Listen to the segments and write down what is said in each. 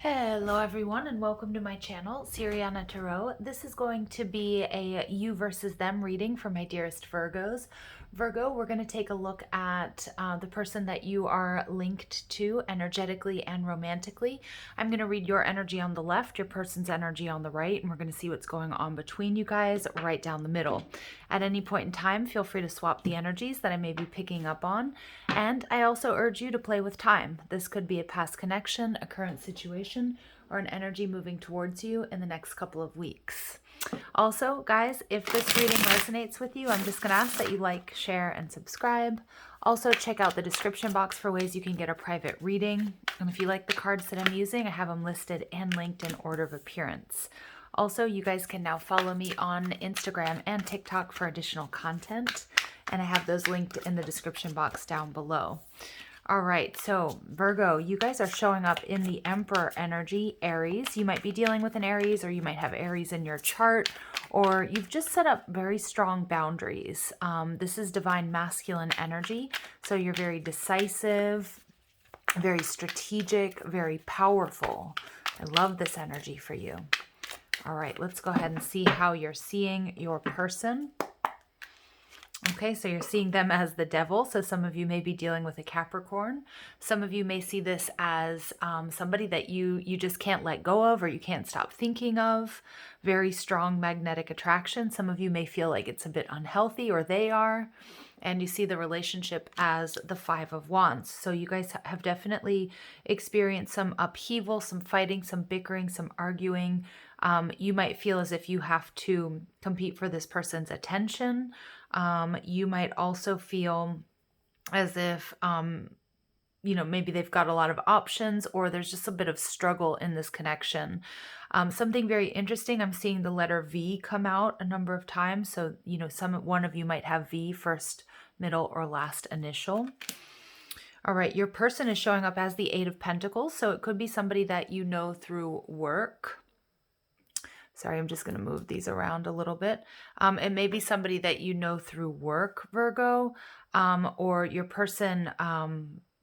Hello everyone and welcome to my channel, Siriana Tarot. This is going to be a you versus them reading for my dearest Virgos. Virgo, we're going to take a look at the person that you are linked to energetically and romantically. I'm going to read your energy on the left, your person's energy on the right, and we're going to see what's going on between you guys right down the middle. At any point in time, feel free to swap the energies that I may be picking up on. And I also urge you to play with time. This could be a past connection, a current situation, or an energy moving towards you in the next couple of weeks. Also, guys, if this reading resonates with you, I'm just going to ask that you like, share, and subscribe. Also, check out the description box for ways you can get a private reading. And if you like the cards that I'm using, I have them listed and linked in order of appearance. Also, you guys can now follow me on Instagram and TikTok for additional content, and I have those linked in the description box down below. All right, so Virgo, you guys are showing up in the Emperor energy, Aries. You might be dealing with an Aries, or you might have Aries in your chart, or you've just set up very strong boundaries. This is divine masculine energy, so you're very decisive, very strategic, very powerful. I love this energy for you. All right, let's go ahead and see how you're seeing your person. Okay, so you're seeing them as the devil. So some of you may be dealing with a Capricorn. Some of you may see this as somebody that you just can't let go of, or you can't stop thinking of. Very strong magnetic attraction. Some of you may feel like it's a bit unhealthy, or they are. And you see the relationship as the Five of Wands. So you guys have definitely experienced some upheaval, some fighting, some bickering, some arguing. You might feel as if you have to compete for this person's attention. You might also feel as if, maybe they've got a lot of options, or there's just a bit of struggle in this connection. Something very interesting, I'm seeing the letter V come out a number of times. So, one of you might have V first, middle, or last initial. All right, your person is showing up as the Eight of Pentacles. So it could be somebody that you know through work. Sorry, I'm just going to move these around a little bit. It may be somebody that you know through work, Virgo, or your person,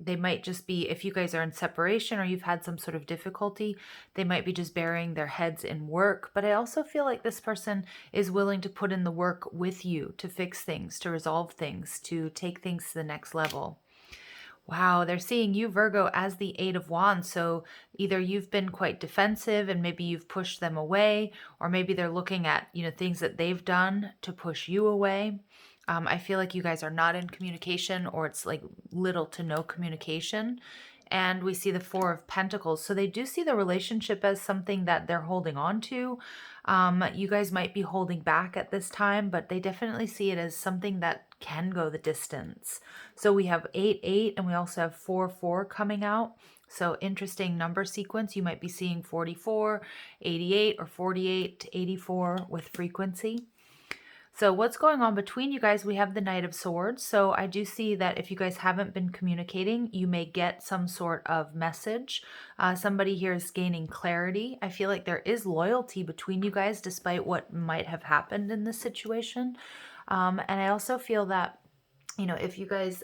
they might just be, if you guys are in separation or you've had some sort of difficulty, they might be just burying their heads in work. But I also feel like this person is willing to put in the work with you to fix things, to resolve things, to take things to the next level. Wow, they're seeing you, Virgo, as the Eight of Wands. So either you've been quite defensive and maybe you've pushed them away, or maybe they're looking at, things that they've done to push you away. I feel like you guys are not in communication, or it's like little to no communication. And we see the Four of Pentacles. So they do see the relationship as something that they're holding on to. You guys might be holding back at this time, but they definitely see it as something that can go the distance. So we have 8-8, and we also have 4-4 coming out. So interesting number sequence. You might be seeing 44, 88, or 48 to 84 with frequency. So what's going on between you guys? We have the Knight of Swords. So I do see that if you guys haven't been communicating, you may get some sort of message. Somebody here is gaining clarity. I feel like there is loyalty between you guys despite what might have happened in this situation. And I also feel that, if you guys,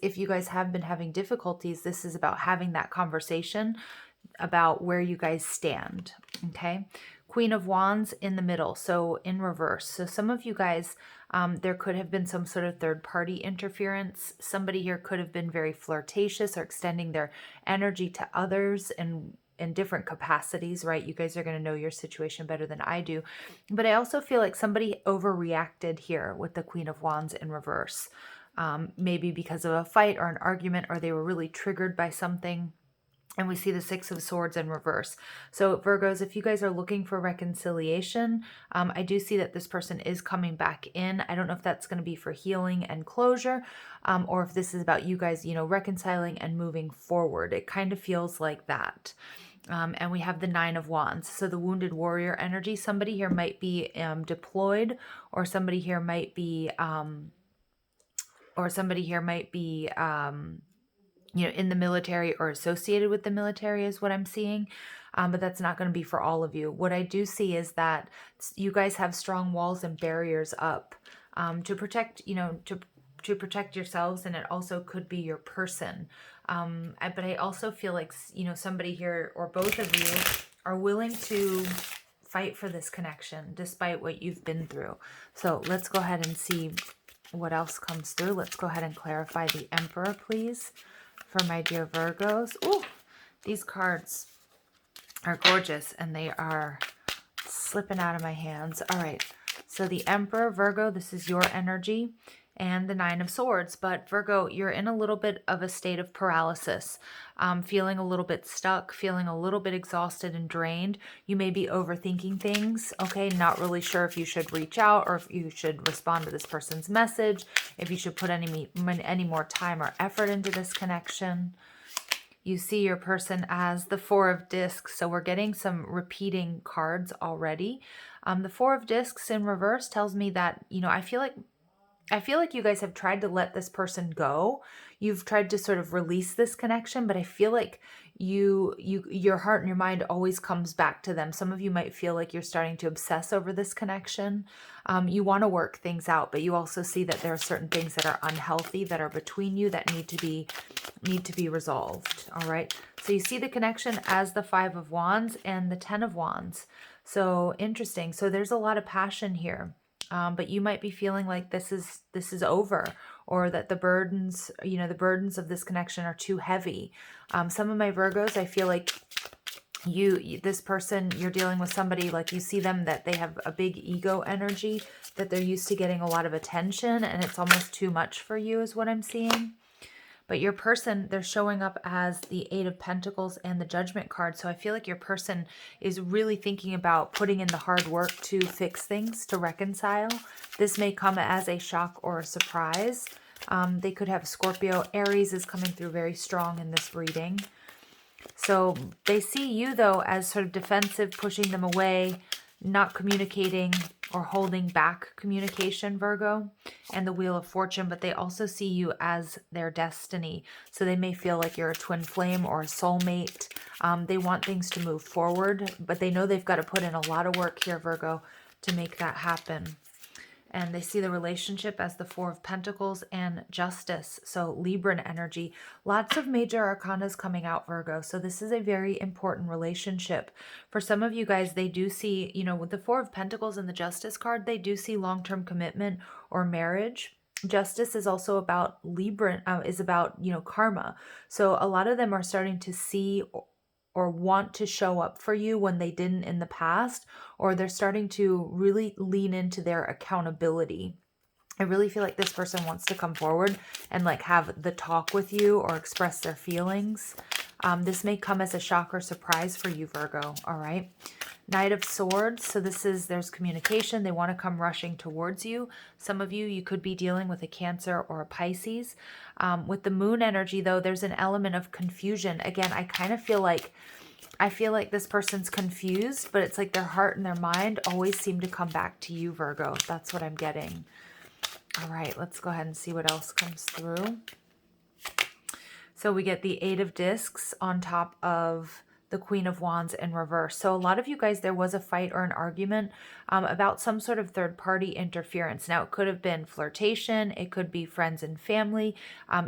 if you guys have been having difficulties, this is about having that conversation about where you guys stand. Okay. Queen of Wands in the middle, so in reverse. So some of you guys, there could have been some sort of third-party interference. Somebody here could have been very flirtatious or extending their energy to others in different capacities, right? You guys are going to know your situation better than I do. But I also feel like somebody overreacted here with the Queen of Wands in reverse. Maybe because of a fight or an argument, or they were really triggered by something. And we see the Six of Swords in reverse. So Virgos, if you guys are looking for reconciliation, I do see that this person is coming back in. I don't know if that's going to be for healing and closure, or if this is about you guys, reconciling and moving forward. It kind of feels like that. And we have the Nine of Wands. So the Wounded Warrior energy. Somebody here might be deployed, or somebody here might be, in the military or associated with the military is what I'm seeing. But that's not going to be for all of you. What I do see is that you guys have strong walls and barriers up to protect, to protect yourselves, and it also could be your person. But I also feel like, you know, somebody here or both of you are willing to fight for this connection despite what you've been through. So let's go ahead and see what else comes through. Let's go ahead and clarify the Emperor, please, for my dear Virgos. Ooh, these cards are gorgeous and they are slipping out of my hands. All right, so the Emperor, Virgo, this is your energy, and the Nine of Swords. But Virgo, you're in a little bit of a state of paralysis, feeling a little bit stuck, feeling a little bit exhausted and drained. You may be overthinking things, okay? Not really sure if you should reach out or if you should respond to this person's message, if you should put any more time or effort into this connection. You see your person as the Four of Discs, so we're getting some repeating cards already. The Four of Discs in reverse tells me that, you know, I feel like you guys have tried to let this person go. You've tried to sort of release this connection, but I feel like your heart and your mind always comes back to them. Some of you might feel like you're starting to obsess over this connection. You want to work things out, but you also see that there are certain things that are unhealthy that are between you that need to be resolved. All right. So you see the connection as the Five of Wands and the Ten of Wands. So interesting. So there's a lot of passion here. But you might be feeling like this is over, or that the burdens, you know, the burdens of this connection are too heavy. Some of my Virgos, I feel like this person, you're dealing with somebody, like you see them that they have a big ego energy, that they're used to getting a lot of attention, and it's almost too much for you is what I'm seeing. But your person, they're showing up as the Eight of Pentacles and the Judgment card. So I feel like your person is really thinking about putting in the hard work to fix things, to reconcile. This may come as a shock or a surprise. They could have Scorpio. Aries is coming through very strong in this reading. So they see you, though, as sort of defensive, pushing them away, not communicating or holding back communication, Virgo, and the Wheel of Fortune, but they also see you as their destiny. So they may feel like you're a twin flame or a soulmate. They want things to move forward, but they know they've got to put in a lot of work here, Virgo, to make that happen. And they see the relationship as the Four of Pentacles and Justice. So Libran energy. Lots of major arcanas coming out, Virgo. So this is a very important relationship. For some of you guys, they do see, you know, with the Four of Pentacles and the Justice card, they do see long-term commitment or marriage. Justice is also about Libran, is about, you know, karma. So a lot of them are starting to see or want to show up for you when they didn't in the past, or they're starting to really lean into their accountability. I really feel like this person wants to come forward and like have the talk with you or express their feelings. This may come as a shock or surprise for you, Virgo. All right. Knight of Swords. So there's communication. They want to come rushing towards you. Some of you, you could be dealing with a Cancer or a Pisces. With the Moon energy, though, there's an element of confusion. Again, I kind of feel like this person's confused, but it's like their heart and their mind always seem to come back to you, Virgo. That's what I'm getting. All right, let's go ahead and see what else comes through. So we get the Eight of Discs on top of the Queen of Wands in reverse. So a lot of you guys, there was a fight or an argument about some sort of third-party interference. Now, it could have been flirtation. It could be friends and family.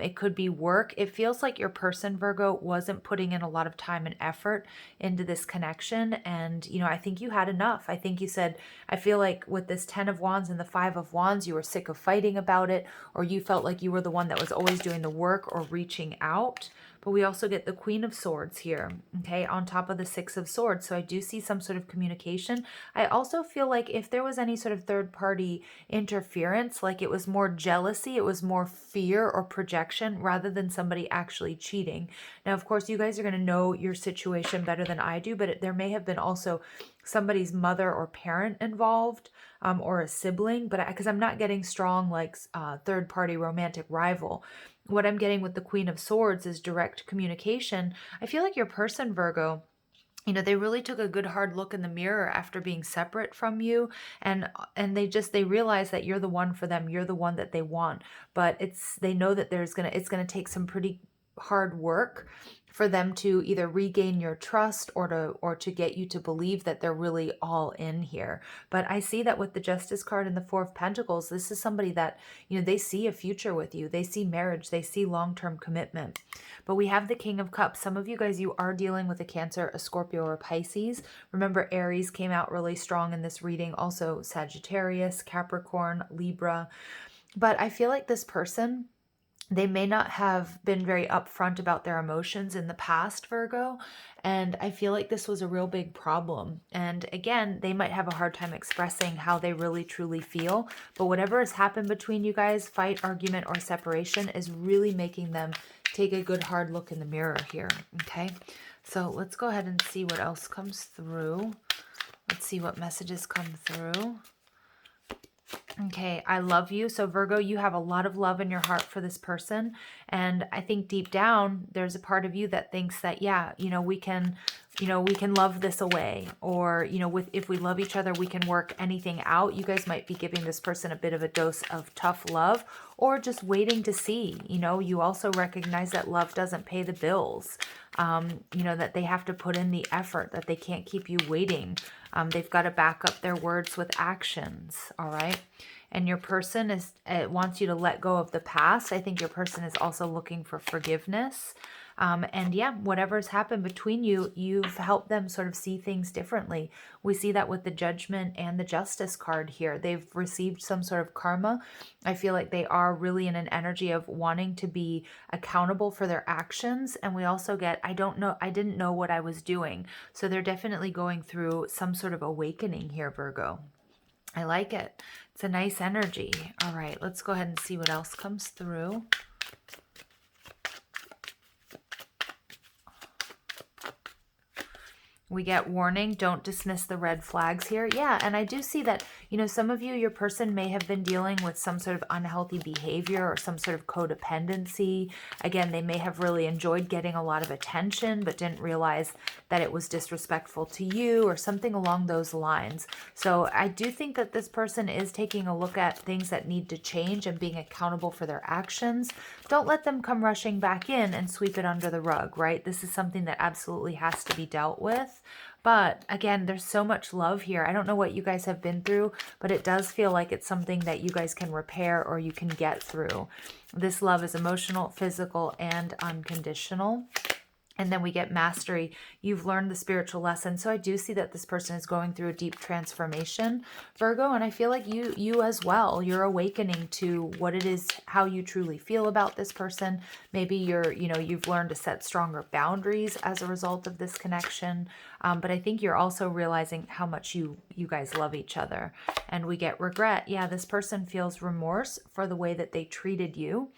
It could be work. It feels like your person, Virgo, wasn't putting in a lot of time and effort into this connection. And, you know, I think you had enough. I think you said, I feel like with this 10 of Wands and the 5 of Wands, you were sick of fighting about it, or you felt like you were the one that was always doing the work or reaching out. But we also get the Queen of Swords here, okay, on top of the Six of Swords. So I do see some sort of communication. I also feel like if there was any sort of third-party interference, like it was more jealousy, it was more fear or projection rather than somebody actually cheating. Now, of course, you guys are going to know your situation better than I do, but there may have been also somebody's mother or parent involved, or a sibling, but because I'm not getting strong like third-party romantic rival. What I'm getting with the Queen of Swords is direct communication. I feel like your person, Virgo, you know, they really took a good hard look in the mirror after being separate from you, and they realize that you're the one for them. You're the one that they want, but they know that it's gonna take some pretty hard work for them to either regain your trust or to get you to believe that they're really all in here. But I see that with the Justice card and the Four of Pentacles, this is somebody that, they see a future with you. They see marriage. They see long-term commitment. But we have the King of Cups. Some of you guys, you are dealing with a Cancer, a Scorpio, or Pisces. Remember, Aries came out really strong in this reading. Also Sagittarius, Capricorn, Libra. But I feel like this person, they may not have been very upfront about their emotions in the past, Virgo. And I feel like this was a real big problem. And again, they might have a hard time expressing how they really truly feel. But whatever has happened between you guys, fight, argument, or separation, is really making them take a good hard look in the mirror here. Okay, so let's go ahead and see what else comes through. Let's see what messages come through. Okay, I love you. So Virgo, you have a lot of love in your heart for this person. And I think deep down, there's a part of you that thinks that, yeah, we can love this away. Or, if we love each other, we can work anything out. You guys might be giving this person a bit of a dose of tough love, or just waiting to see. You also recognize that love doesn't pay the bills. That they have to put in the effort, that they can't keep you waiting. They've got to back up their words with actions, all right? And your person wants you to let go of the past. I think your person is also looking for forgiveness. And yeah, whatever's happened between you, you've helped them sort of see things differently. We see that with the Judgment and the Justice card here. They've received some sort of karma. I feel like they are really in an energy of wanting to be accountable for their actions. And we also get, I didn't know what I was doing. So they're definitely going through some sort of awakening here, Virgo. I like it. It's a nice energy. All right, let's go ahead and see what else comes through. We get warning, don't dismiss the red flags here. Yeah, and I do see that, some of you, your person may have been dealing with some sort of unhealthy behavior or some sort of codependency. Again, they may have really enjoyed getting a lot of attention, but didn't realize that it was disrespectful to you or something along those lines. So I do think that this person is taking a look at things that need to change and being accountable for their actions. Don't let them come rushing back in and sweep it under the rug, right? This is something that absolutely has to be dealt with. But again, there's so much love here. I don't know what you guys have been through, but it does feel like it's something that you guys can repair or you can get through. This love is emotional, physical, and unconditional. And then we get mastery. You've learned the spiritual lesson. So I do see that this person is going through a deep transformation, Virgo. And I feel like you as well, you're awakening to what it is, how you truly feel about this person. Maybe you've learned to set stronger boundaries as a result of this connection. But I think you're also realizing how much you guys love each other. And we get regret. Yeah, this person feels remorse for the way that they treated you.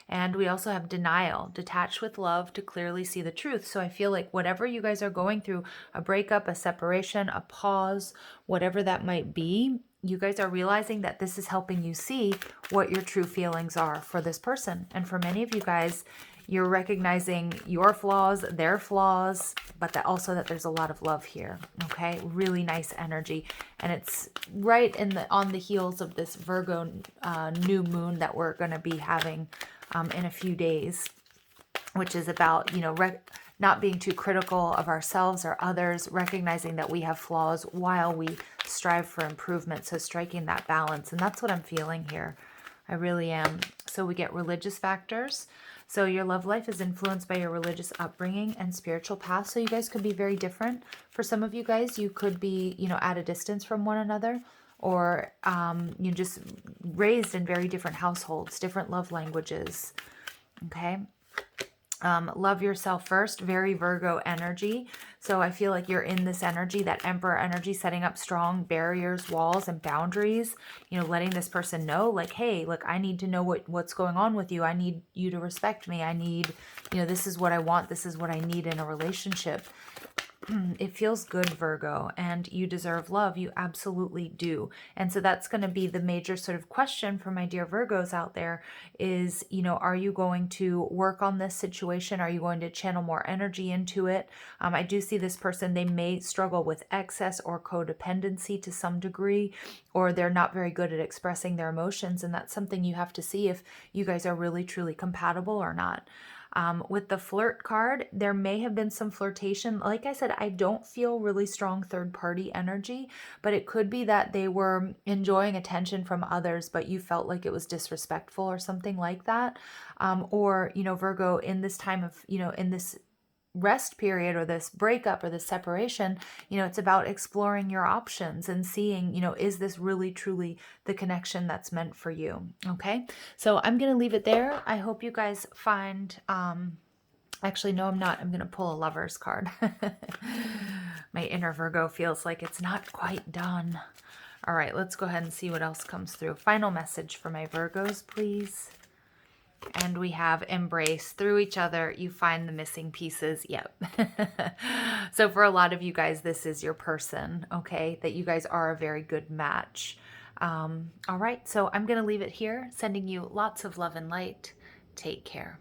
And we also have denial, detached with love to clearly see the truth. So I feel like whatever you guys are going through, a breakup, a separation, a pause, whatever that might be, you guys are realizing that this is helping you see what your true feelings are for this person. And for many of you guys, you're recognizing your flaws, their flaws, but that also that there's a lot of love here. Okay, really nice energy. And it's right on the heels of this Virgo new moon that we're going to be having in a few days, which is about, not being too critical of ourselves or others, recognizing that we have flaws while we strive for improvement. So striking that balance. And that's what I'm feeling here. I really am. So we get religious factors. So your love life is influenced by your religious upbringing and spiritual path. So you guys could be very different. For some of you guys, you could be, at a distance from one another, or you just raised in very different households, different love languages. Okay. Love yourself first, very Virgo energy. So I feel like you're in this energy, that Emperor energy, setting up strong barriers, walls, and boundaries, letting this person know, like, hey, look, I need to know what's going on with you. I need you to respect me. I need, this is what I want. This is what I need in a relationship. It feels good, Virgo, and you deserve love. You absolutely do. And so that's going to be the major sort of question for my dear Virgos out there is, are you going to work on this situation? Are you going to channel more energy into it? I do see this person, they may struggle with excess or codependency to some degree, or they're not very good at expressing their emotions. And that's something you have to see if you guys are really, truly compatible or not. With the flirt card, there may have been some flirtation. Like I said, I don't feel really strong third party energy, but it could be that they were enjoying attention from others, but you felt like it was disrespectful or something like that. Or, Virgo, in this time of, in this rest period or this breakup or this separation, it's about exploring your options and seeing, is this really truly the connection that's meant for you? Okay, so I'm going to leave it there. I hope you guys find, actually, no, I'm not. I'm going to pull a Lover's card. My inner Virgo feels like it's not quite done. All right, let's go ahead and see what else comes through. Final message for my Virgos, please. And we have embrace. Through each other, you find the missing pieces. Yep. So for a lot of you guys, this is your person, okay? That you guys are a very good match. All right, so I'm going to leave it here, sending you lots of love and light. Take care.